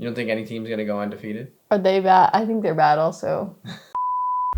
You don't think any team's going to go undefeated? Are they bad? I think they're bad also.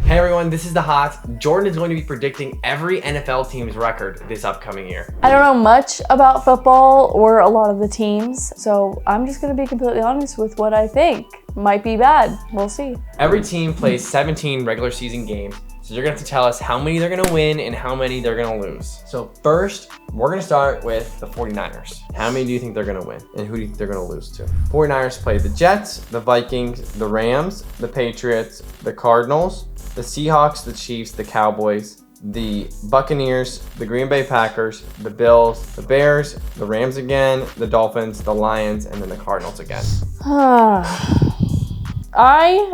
Hey everyone, this is The Hot. Jordan is going to be predicting every NFL team's record this upcoming year. I don't know much about football or a lot of the teams, so I'm just going to be completely honest with what I think. Might be bad. We'll see. Every team plays 17 regular season games, so you're going to have to tell us how many they're going to win and how many they're going to lose. So first, we're going to start with the 49ers. How many do you think they're going to win and who do you think they're going to lose to? 49ers play the Jets, the Vikings, the Rams, the Patriots, the Cardinals, the Seahawks, the Chiefs, the Cowboys, the Buccaneers, the Green Bay Packers, the Bills, the Bears, the Rams again, the Dolphins, the Lions, and then the Cardinals again.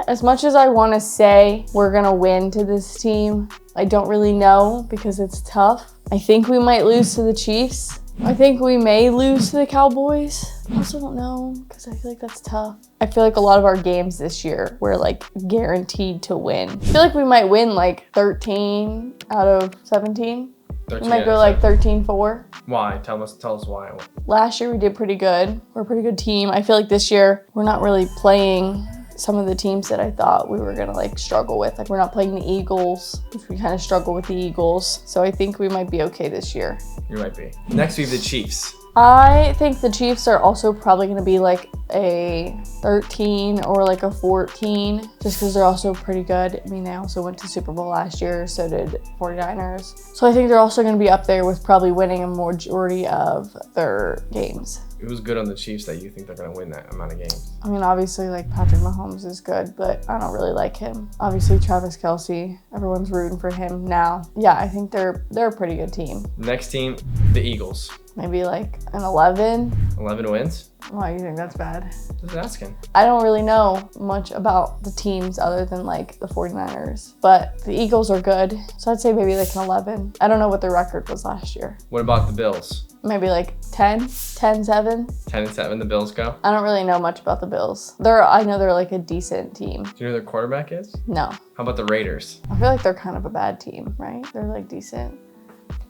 As much as I want to say we're going to win to this team, I don't really know because it's tough. I think we might lose to the Chiefs. I think we may lose to the Cowboys. I also don't know because I feel like that's tough. I feel like a lot of our games this year we're like guaranteed to win. I feel like we might win like 13 out of 17. We might go like 13-4. Why? Tell us why. Last year we did pretty good. We're a pretty good team. I feel like this year we're not really playing some of the teams that I thought we were gonna like struggle with. Like we're not playing the Eagles, which we kind of struggle with the Eagles. So I think we might be okay this year. You might be. Next we have the Chiefs. I think the Chiefs are also probably gonna be like a 13 or like a 14, just because they're also pretty good. I mean, they also went to Super Bowl last year, so did 49ers. So I think they're also gonna be up there with probably winning a majority of their games. Who's good on the Chiefs that you think they're going to win that amount of games? I mean, obviously, like, Patrick Mahomes is good, but I don't really like him. Obviously, Travis Kelce, everyone's rooting for him now. Yeah, I think they're a pretty good team. Next team, the Eagles. Maybe like an 11. 11 wins? Why do you think that's bad? Just asking. I don't really know much about the teams other than like the 49ers, but the Eagles are good. So I'd say maybe like an 11. I don't know what their record was last year. What about the Bills? Maybe like 10, 10-7. 10-7, the Bills go? I don't really know much about the Bills. I know they're like a decent team. Do you know who their quarterback is? No. How about the Raiders? I feel like they're kind of a bad team, right? They're like decent.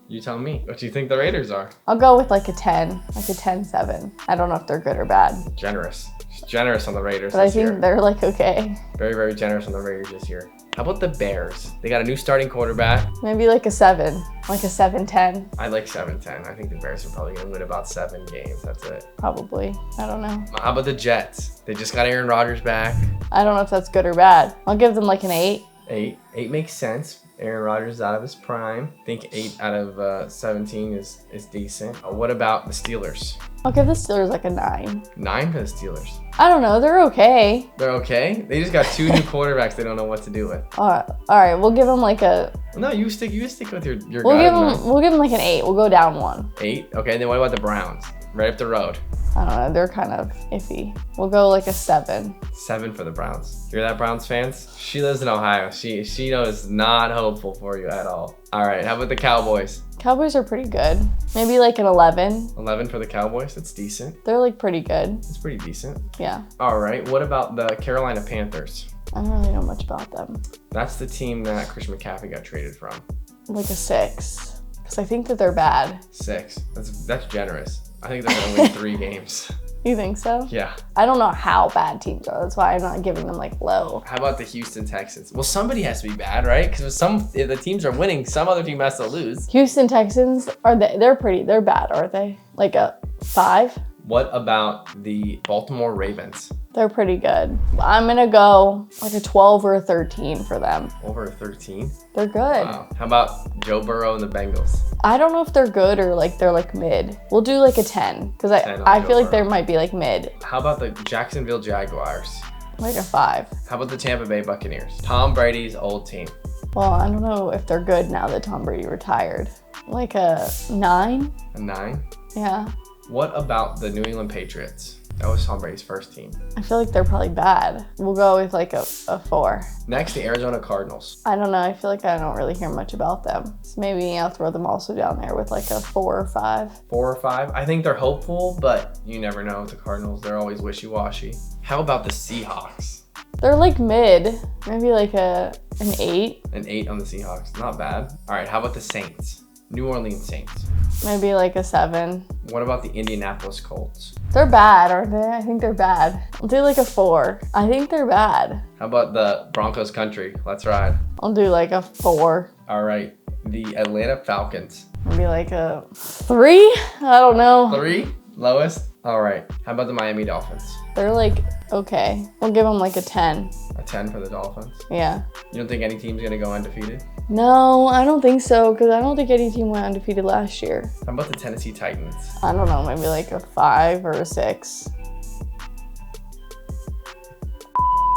You tell me. What do you think the Raiders are? I'll go with like a 10, like a 10-7. I don't know if they're good or bad. Generous. Generous on the Raiders but this year. I think they're like okay. Very, very generous on the Raiders this year. How about the Bears? They got a new starting quarterback. Maybe like a 7, like a 7-10. I like 7-10. I think the Bears are probably going to win about 7 games. That's it. Probably. I don't know. How about the Jets? They just got Aaron Rodgers back. I don't know if that's good or bad. I'll give them like an 8. 8 makes sense. Aaron Rodgers is out of his prime. I think 8 out of 17 is decent. What about the Steelers? I'll give the Steelers like a 9. 9 for the Steelers. I don't know. They're okay. They're okay? They just got 2 new quarterbacks they don't know what to do with. All right. We'll give them like a... No, you stick with your We'll give them like an 8. We'll go down 1. 8? Okay, then what about the Browns? Right up the road. I don't know. They're kind of iffy. We'll go like a 7. 7 for the Browns. Hear that, Browns fans? She lives in Ohio. She is not hopeful for you at all. All right, how about the Cowboys? Cowboys are pretty good. Maybe like an 11. 11 for the Cowboys. That's decent. They're like pretty good. It's pretty decent. Yeah. All right, what about the Carolina Panthers? I don't really know much about them. That's the team that Christian McCaffrey got traded from. Like a 6. Because I think that they're bad. 6. That's generous. I think they're going to win 3 games. You think so? Yeah. I don't know how bad teams are. That's why I'm not giving them like low. How about the Houston Texans? Well, somebody has to be bad, right? Because if the teams are winning, some other team has to lose. Houston Texans, they're bad, aren't they? Like a 5? What about the Baltimore Ravens? They're pretty good. I'm gonna go like a 12 or a 13 for them. Over a 13? They're good. Wow. How about Joe Burrow and the Bengals? I don't know if they're good or like they're like mid. We'll do like a 10 because I feel like they might be like mid. How about the Jacksonville Jaguars? Like a 5. How about the Tampa Bay Buccaneers? Tom Brady's old team. Well, I don't know if they're good now that Tom Brady retired. Like a 9? A 9? Yeah. What about the New England Patriots? That was Tom Brady's first team. I feel like they're probably bad. We'll go with like a 4. Next, the Arizona Cardinals. I don't know. I feel like I don't really hear much about them. So maybe I'll throw them also down there with like a 4 or 5. 4 or 5? I think they're hopeful, but you never know with the Cardinals. They're always wishy-washy. How about the Seahawks? They're like mid. Maybe like an 8. An 8 on the Seahawks. Not bad. All right, how about the Saints? New Orleans Saints. Maybe like a 7. What about the Indianapolis Colts? They're bad, aren't they? I think they're bad. I'll do like a 4. I think they're bad. How about the Broncos country? Let's ride. I'll do like a 4. All right. The Atlanta Falcons. Maybe like a 3? I don't know. 3? Lowest? All right. How about the Miami Dolphins? They're like, okay. We'll give them like a 10. A 10 for the Dolphins? Yeah. You don't think any team's going to go undefeated? No, I don't think so, because I don't think any team went undefeated last year. How about the Tennessee Titans? I don't know, maybe like a 5 or a 6.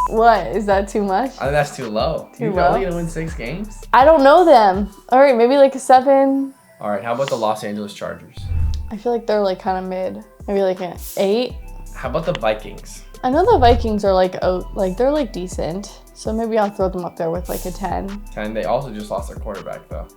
What? Is that too much? I think that's too low. Too you low? really going to win 6 games? I don't know them. All right, maybe like a 7. All right. How about the Los Angeles Chargers? I feel like they're like kind of mid. Maybe like an 8. How about the Vikings? I know the Vikings are like, they're like decent. So maybe I'll throw them up there with like a 10. 10. They also just lost their quarterback, though.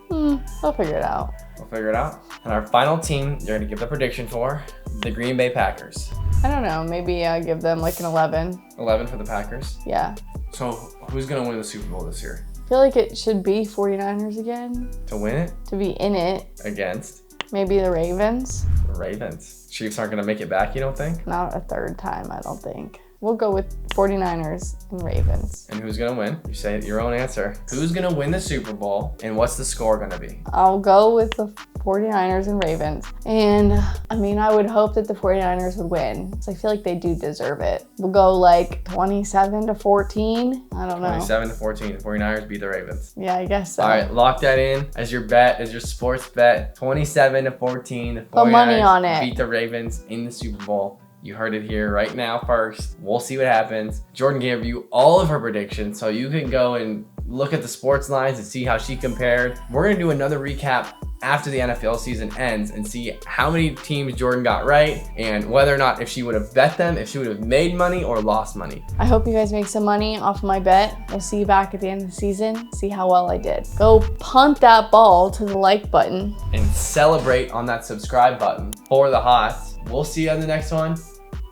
I'll figure it out. We'll figure it out. And our final team, you're going to give the prediction for, the Green Bay Packers. I don't know. Maybe I give them like an 11. 11 for the Packers. Yeah. So who's going to win the Super Bowl this year? I feel like it should be 49ers again. To win it? To be in it. Against? Maybe the Ravens. The Ravens. Chiefs aren't going to make it back, you don't think? Not a third time, I don't think. We'll go with 49ers and Ravens. And who's going to win? You say your own answer. Who's going to win the Super Bowl, and what's the score going to be? I'll go with the 49ers and Ravens. And I mean, I would hope that the 49ers would win. So I feel like they do deserve it. We'll go like 27-14. I don't know. 27-14. 49ers beat the Ravens. Yeah, I guess so. All right, lock that in as your bet, as your sports bet. 27-14. The Put money 49ers on it. beat the Ravens in the Super Bowl. You heard it here right now first. We'll see what happens. Jordan gave you all of her predictions, so you can go and look at the sports lines and see how she compared. We're gonna do another recap after the NFL season ends and see how many teams Jordan got right and whether or not if she would have bet them, if she would have made money or lost money. I hope you guys make some money off my bet. We'll see you back at the end of the season, see how well I did. Go punt that ball to the like button. And celebrate on that subscribe button for the Hots. We'll see you on the next one.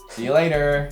See you later.